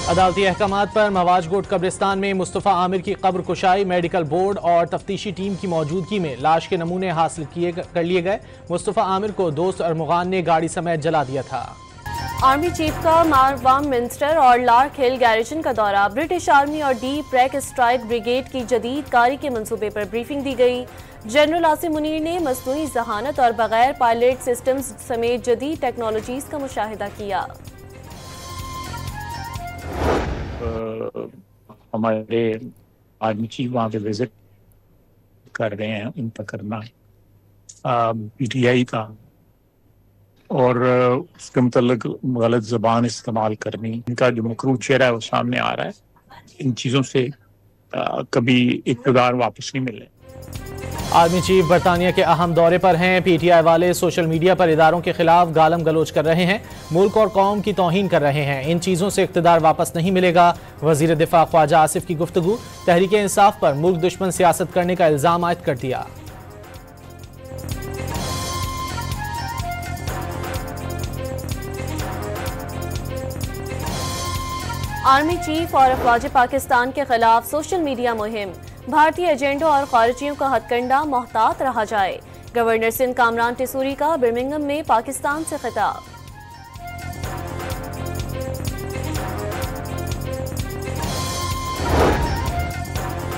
अदालती अहकामात पर मवाजगोट कब्रिस्तान में मुस्तफ़ा आमिर की कब्र कुशाई, मेडिकल बोर्ड और तफ्तीशी टीम की मौजूदगी में लाश के नमूने हासिल कर लिए गए। मुस्तफ़ा आमिर को दोस्त अरमुगान ने गाड़ी समेत जला दिया था। आर्मी चीफ का मारवाम मिनिस्टर और लार्क हिल गैरिजन का दौरा। ब्रिटिश आर्मी और डी ब्रेक स्ट्राइक ब्रिगेड की जदीद कारी के मंसूबे पर ब्रीफिंग दी गई। जनरल आसिम मुनीर ने मसनूई जहानत और बगैर पायलट सिस्टम्स समेत जदीद टेक्नोलॉजीज का मुशाहिदा किया। हमारे आर्मी चीफ वहाँ पे विजिट कर रहे हैं, उनका करना PTI का और उसके मतलब गलत ज़बान इस्तेमाल करनी, इनका जो मकरूह चेहरा है वो सामने आ रहा है। इन चीज़ों से कभी इक़्तिदार वापस नहीं मिले। आर्मी चीफ बरतानिया के अहम दौरे पर हैं। PTI वाले सोशल मीडिया पर इदारों के खिलाफ गालम गलोच कर रहे हैं, मुल्क और कौम की तौहीन कर रहे हैं। इन चीज़ों से इक़्तिदार वापस नहीं मिलेगा। वज़ीर दिफा ख्वाजा आसिफ की गुफ्तगू। तहरीक इंसाफ पर मुल्क दुश्मन सियासत करने का इल्ज़ाम आयद कर दिया। आर्मी चीफ और अफवाज पाकिस्तान के खिलाफ सोशल मीडिया मुहिम। भारतीय एजेंडों और खारिजियों का हथकंडा, मोहतात रहा जाए। गवर्नर सिंध कामरान टिसूरी का बर्मिंघम में पाकिस्तान से खिताब।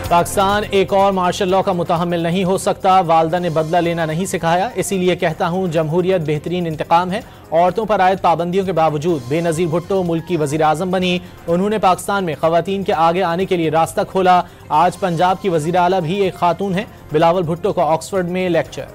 पाकिस्तान एक और मार्शल लॉ का मुतहम्मिल नहीं हो सकता। वालदा ने बदला लेना नहीं सिखाया, इसीलिए कहता हूँ जमहूरियत बेहतरीन इंतकाम है। औरतों पर आयद पाबंदियों के बावजूद बेनज़ीर भुट्टो मुल्क की वज़ीर आज़म बनी। उन्होंने पाकिस्तान में ख़वातीन के आगे आने के लिए रास्ता खोला। आज पंजाब की वज़ीर आला भी एक खातून है। बिलावल भुट्टो को ऑक्सफोर्ड में लेक्चर।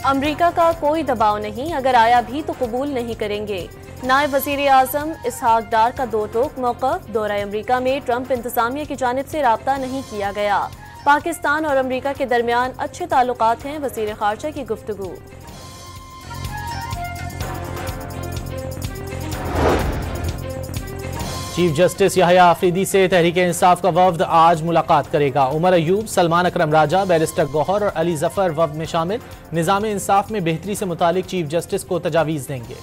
अमरीका का कोई दबाव नहीं, अगर आया भी तो कबूल नहीं करेंगे। नायब वज़ीर आज़म इसहाक डार का दो टोक मौक़िफ़। दौरा अमरीका में ट्रंप इंतज़ामिया की जानिब से राब्ता नहीं किया गया। पाकिस्तान और अमरीका के दरमियान अच्छे ताल्लुकात हैं, वज़ीर ख़ारजा की गुफ्तगू। चीफ जस्टिस याहिया आफरीदी से तहरीक इंसाफ का वफ्द आज मुलाकात करेगा। उमर अयूब, सलमान अकरम राजा, बैरिस्टर गौहर और अली जफर वफ्द में शामिल। निज़ाम इंसाफ में बेहतरी से मुतालिक चीफ जस्टिस को तजावीज़ देंगे।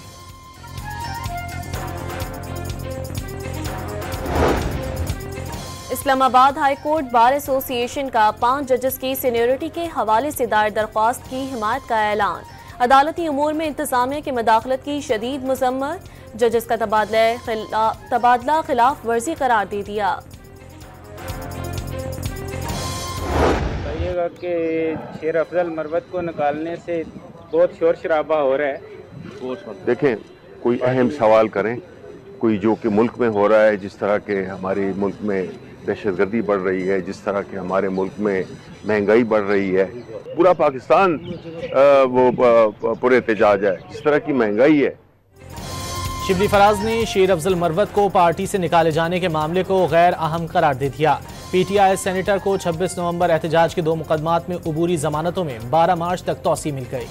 Islamabad high court bar association का 5 जजेस की सीनियरिटी के हवाले से दायर दरख्वास्त की हिमायत का ऐलान। अदालती उमूर में इंतजामिया की मदाखलत की शदीद मजम्मत। जजेस का तबादला खिलाफ वर्जी करार दे दिया। कहिएगा कि शेर अफजल मरवत को निकालने से बहुत शोर शराबा हो रहा है। देखें, कोई अहम सवाल करें, कोई जो कि मुल्क में हो रहा है, जिस तरह के हमारे मुल्क में दहशतगर्दी बढ़ रही है, जिस तरह के हमारे मुल्क में महंगाई बढ़ रही है, पूरा पाकिस्तान वो पूरे एहतजाज है, जिस तरह की महंगाई है। शिबली फराज ने शेर अफजल मरवत को पार्टी से निकाले जाने के मामले को गैर अहम करार दे दिया। PTI सेनेटर को 26 नवंबर एहतजाज के 2 मुकदमात में अबूरी जमानतों में 12 मार्च तक तौसी मिल गई।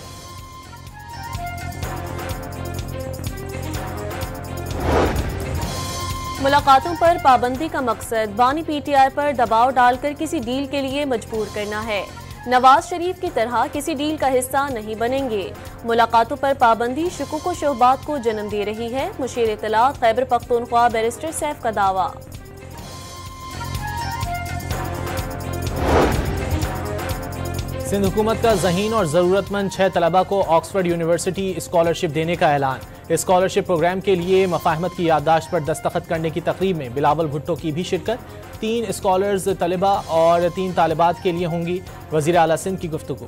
मुलाकातों पर पाबंदी का मकसद बानी PTI पर दबाव डालकर किसी डील के लिए मजबूर करना है। नवाज शरीफ की तरह किसी डील का हिस्सा नहीं बनेंगे। मुलाकातों पर पाबंदी शुकूक व शुबहात को जन्म दे रही है। मुशीर इत्तलात खैबर पख्तूनख्वा बैरिस्टर सैफ का दावा। सिंध हुकूमत का ज़हीन और ज़रूरतमंद 6 तलबा को ऑक्सफोर्ड यूनिवर्सिटी स्कॉलरशिप देने का ऐलान। स्कॉलरशिप प्रोग्राम के लिए मफाहमत की याददाश्त पर दस्तखत करने की तकरीब में बिलावल भुट्टो की भी शिरकत। 3 स्कॉलर्स तलबा और 3 तालिबात के लिए होंगी। वज़ीर आला सिंध की गुफ्तगू।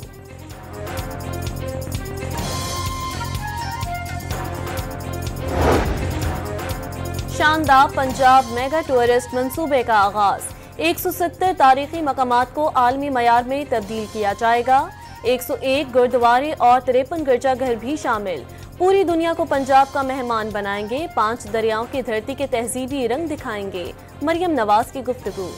शानदार पंजाब मेगा टूरिस्ट मंसूबे का आगाज। 170 तारीखी मकामात को आलमी मयार में तब्दील किया जाएगा। 101 गुरुद्वारे और 53 गिरजाघर भी शामिल। पूरी दुनिया को पंजाब का मेहमान बनाएंगे। 5 दरियाओं की धरती के तहजीबी रंग दिखाएंगे। मरियम नवाज की गुफ्तगू।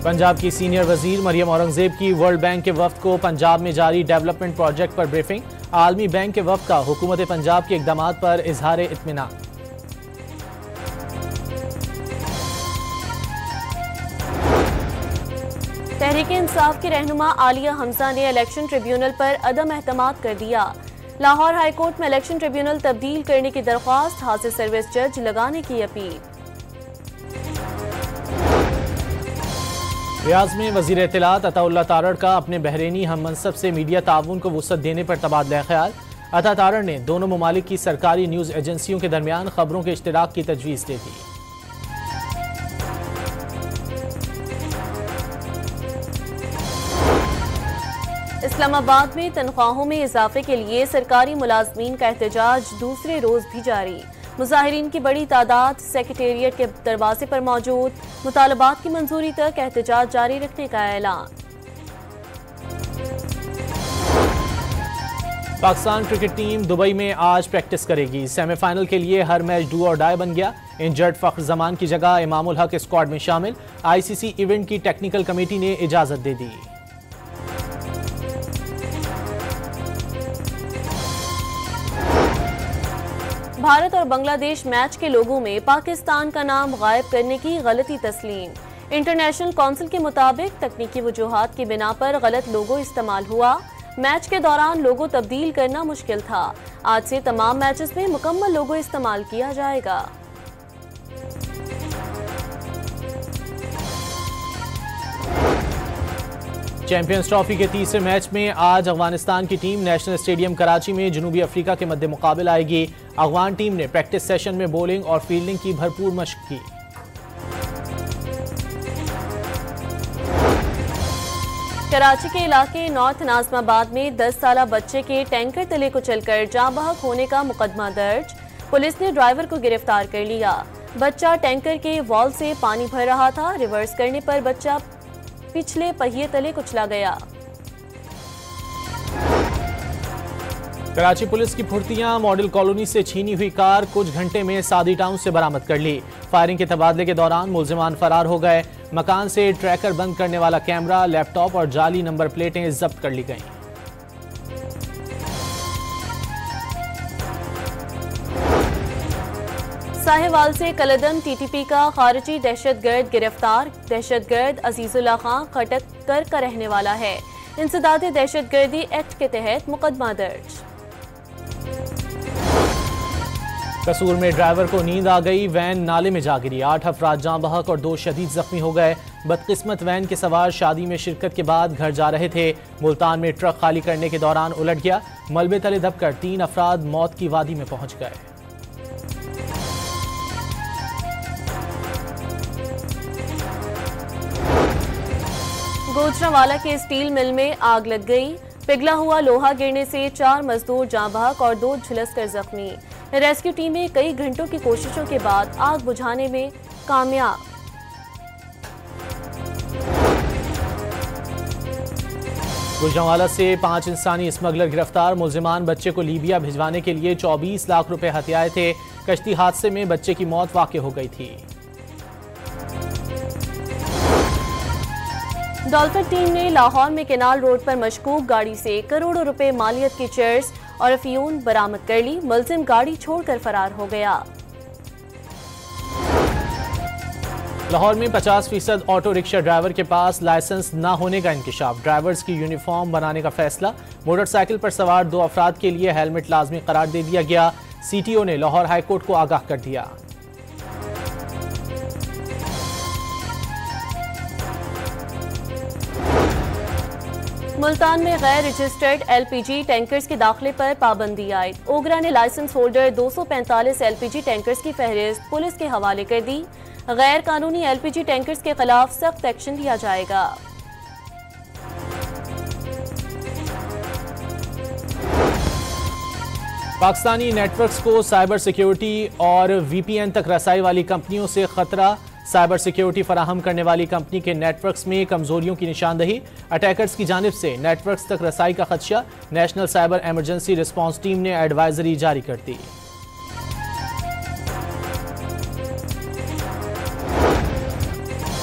पंजाब की सीनियर वजीर मरियम औरंगजेब की वर्ल्ड बैंक के वफ्द को पंजाब में जारी डेवलपमेंट प्रोजेक्ट पर ब्रीफिंग। आलमी बैंक के वफ्द का हुकूमत पंजाब के इक़दामात पर इजहार इत्मीनान। तहरीक इंसाफ की रहनुमा आलिया हमजा ने इलेक्शन ट्रिब्यूनल पर अदम एहतमाद कर दिया। लाहौर हाईकोर्ट में इलेक्शन ट्रिब्यूनल तब्दील करने की दरख्वास्त, हासिल सर्विस जज लगाने की अपील। रियाज में वजीर इत्तलात अताउल्लाह तारड़ का अपने बहरीनी हम मनसब से मीडिया ताउन को वुसअत देने पर तबादला ख्याल। अता तारड़ ने दोनों ममालिक की सरकारी न्यूज़ एजेंसियों के दरमियान खबरों के इश्तिराक की तजवीज़ दे दी। इस्लामाबाद में तनख्वाहों में इजाफे के लिए सरकारी मुलाजमीन का एहतजाज दूसरे रोज भी जारी। मुजाहिरीन की बड़ी तादाद सेक्रेटेरिएट के दरवाजे पर मौजूद, मुतालबात की मंजूरी तक एहतजाज जारी रखने का ऐलान। पाकिस्तान क्रिकेट टीम दुबई में आज प्रैक्टिस करेगी। सेमीफाइनल के लिए हर मैच डू और डाई बन गया। इंजर्ड फख्र जमान की जगह इमामुल हक स्क्वाड में शामिल। आईसीसी इवेंट की टेक्निकल कमेटी ने इजाजत दे दी। भारत और बांग्लादेश मैच के लोगों में पाकिस्तान का नाम गायब करने की गलती तस्लीम। इंटरनेशनल काउंसिल के मुताबिक तकनीकी वजूहात की बिना पर गलत लोगो इस्तेमाल हुआ। मैच के दौरान लोगो तब्दील करना मुश्किल था। आज से तमाम मैचेस में मुकम्मल लोगो इस्तेमाल किया जाएगा। चैंपियंस ट्रॉफी के तीसरे मैच में आज अफगानिस्तान की टीम नेशनल स्टेडियम कराची में जनूबी अफ्रीका के मद्दे मुकाबला आएगी। अफगान टीम ने प्रैक्टिस सेशन में बॉलिंग और फील्डिंग की भरपूर मशक की। कराची के इलाके नॉर्थ नाजमाबाद में 10 साला बच्चे के टैंकर तले कुचलकर जाँ बहक होने का मुकदमा दर्ज। पुलिस ने ड्राइवर को गिरफ्तार कर लिया। बच्चा टैंकर के वॉल से पानी भर रहा था। रिवर्स करने पर बच्चा पिछले पहिए तले कुचला गया। कराची पुलिस की फुर्तियां, मॉडल कॉलोनी से छीनी हुई कार कुछ घंटे में सादी टाउन से बरामद कर ली। फायरिंग के तबादले के दौरान मुलजिमान फरार हो गए। मकान से ट्रैकर बंद करने वाला कैमरा, लैपटॉप और जाली नंबर प्लेटें जब्त कर ली गईं। साहिवाल से कलदम टीटीपी का खारिजी दहशतगर्द गिरफ्तार। दहशतगर्द अजीजुल्लाह खां खटकर का रहने वाला है। इंसदाद दहशतगर्दी एक्ट के तहत मुकदमा दर्ज। कसूर में ड्राइवर को नींद आ गई, वैन नाले में जा गिरी। 8 अफराद जाँ बहक और 2 शदीद जख्मी हो गए। बदकिस्मत वैन के सवार शादी में शिरकत के बाद घर जा रहे थे। मुल्तान में ट्रक खाली करने के दौरान उलट गया। मलबे तले दबकर 3 अफराद मौत की वादी में पहुंच गए। गोजरावाला के स्टील मिल में आग लग गई। पिघला हुआ लोहा गिरने से 4 मजदूर जाँ बहक और 2 झुलसकर जख्मी। रेस्क्यू टीमें कई घंटों की कोशिशों के बाद आग बुझाने में कामयाब। गुजरांवाला से 5 इंसानी स्मगलर गिरफ्तार। मुलजिमान बच्चे को लीबिया भिजवाने के लिए 24 लाख रुपए हथियाए थे। कश्ती हादसे में बच्चे की मौत वाक़ई हो गई थी। डॉल्फिन टीम ने लाहौर में केनाल रोड पर मशकूक गाड़ी से करोड़ों रुपए मालियत की चेयर्स और अफीम बरामद कर ली। मुलजिम गाड़ी छोड़कर फरार हो गया। लाहौर में 50% ऑटो रिक्शा ड्राइवर के पास लाइसेंस न होने का इंकशाफ। ड्राइवर्स की यूनिफॉर्म बनाने का फैसला। मोटरसाइकिल पर सवार 2 अफराद के लिए हेलमेट लाजमी करार दे दिया गया। सीटीओ ने लाहौर हाईकोर्ट को आगाह कर दिया। मुल्तान में गैर रजिस्टर्ड एलपीजी टैंकर्स के दाखिले पर पाबंदी आयद। ओगरा ने लाइसेंस होल्डर 245 एलपीजी टैंकर्स की फहरिस्त पुलिस के हवाले कर दी। गैर कानूनी एलपीजी टैंकर्स के खिलाफ सख्त एक्शन लिया जाएगा। पाकिस्तानी नेटवर्क्स को साइबर सिक्योरिटी और वीपीएन तक रसाई वाली कंपनियों से खतरा। साइबर सिक्योरिटी फराहम करने वाली कंपनी के नेटवर्क्स में कमजोरियों की निशानदही। अटैकर्स की जानिब से नेटवर्क्स तक रसाई का खदशा। National cyber emergency response team ने एडवाइजरी जारी कर दी।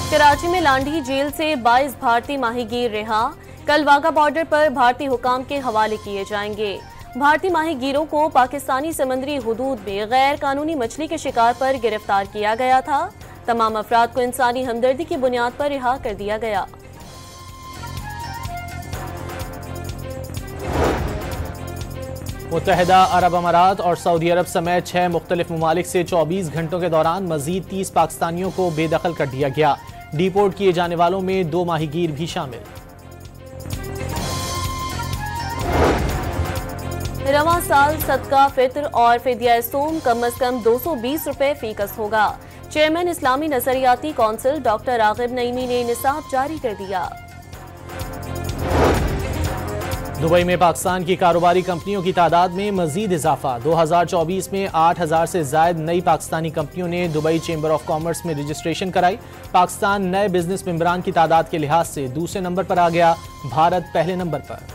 कराची में लांडी जेल से 22 भारतीय माहीगीर रिहा। कल वाघा बॉर्डर पर भारतीय हुकाम के हवाले किए जाएंगे। भारतीय माहीगीरों को पाकिस्तानी समंदरी हुदूद में गैर कानूनी मछली के शिकार पर गिरफ्तार किया गया था। तमाम अफराद को इंसानी हमदर्दी की बुनियाद पर रिहा कर दिया गया। मुत्तहिदा अरब अमारात और सऊदी अरब समेत 6 मुख्तलिफ ममालिक से 24 घंटों के दौरान मजीद 30 पाकिस्तानियों को बेदखल कर दिया गया। डिपोर्ट किए जाने वालों में 2 माहीगीर भी शामिल। रवां साल सदका फित्र और फिदिया सोम कम अज कम 220 रुपए फीकस होगा। चेयरमैन इस्लामी नजरियाती कौंसिल डॉक्टर रागिब नईमी ने निसाब जारी कर दिया। दुबई में पाकिस्तान की कारोबारी कंपनियों की तादाद में मजीद इजाफा। 2024 में 8000 से ज्यादा नई पाकिस्तानी कंपनियों ने दुबई चेंबर ऑफ कॉमर्स में रजिस्ट्रेशन कराई। पाकिस्तान नए बिजनेस मेंबरान की तादाद के लिहाज से दूसरे नंबर पर आ गया, भारत पहले नंबर पर।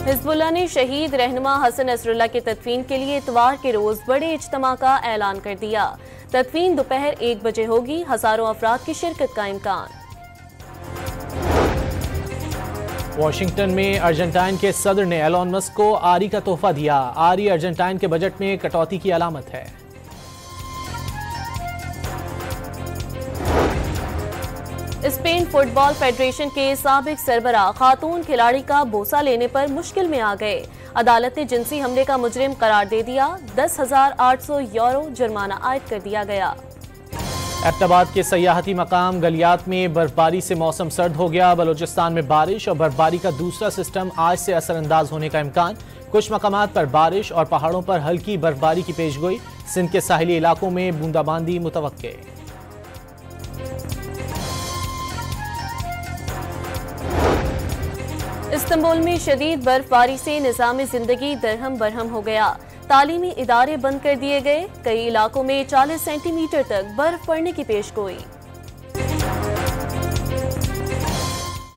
हिजबुल्लाह ने शहीद रहनुमा हसन नसरुल्लाह की तदफीन के लिए इतवार के रोज बड़े इज्तिमा का ऐलान कर दिया। तदफीन दोपहर 1 बजे होगी। हजारों अफराद की शिरकत का इम्कान। वॉशिंगटन में अर्जेंटाइन के सदर ने एलोन मस्क को आरी का तोहफा दिया। आरी अर्जेंटाइन के बजट में कटौती की अलामत है। स्पेन फुटबॉल फेडरेशन के साबिक सरबराह खातून खिलाड़ी का बोसा लेने पर मुश्किल में आ गए। अदालत ने जिनसी हमले का मुजरिम करार दे दिया। 10,800 यूरो जुर्माना आयद कर दिया गया। एबटाबाद के सयाहती मकाम गलियात में बर्फबारी से मौसम सर्द हो गया। बलोचिस्तान में बारिश और बर्फबारी का दूसरा सिस्टम आज से असरअंदाज होने का इम्कान। कुछ मकामात पर बारिश और पहाड़ों पर हल्की बर्फबारी की पेशगोई। सिंध के साहिली इलाकों में बूंदाबांदी मुतवक्के। इस्तांबुल में शदीद बर्फबारी से निज़ाम जिंदगी दरहम बरहम हो गया। तालीमी इदारे बंद कर दिए गए। कई इलाकों में 40 सेंटीमीटर तक बर्फ पड़ने की पेशगोई।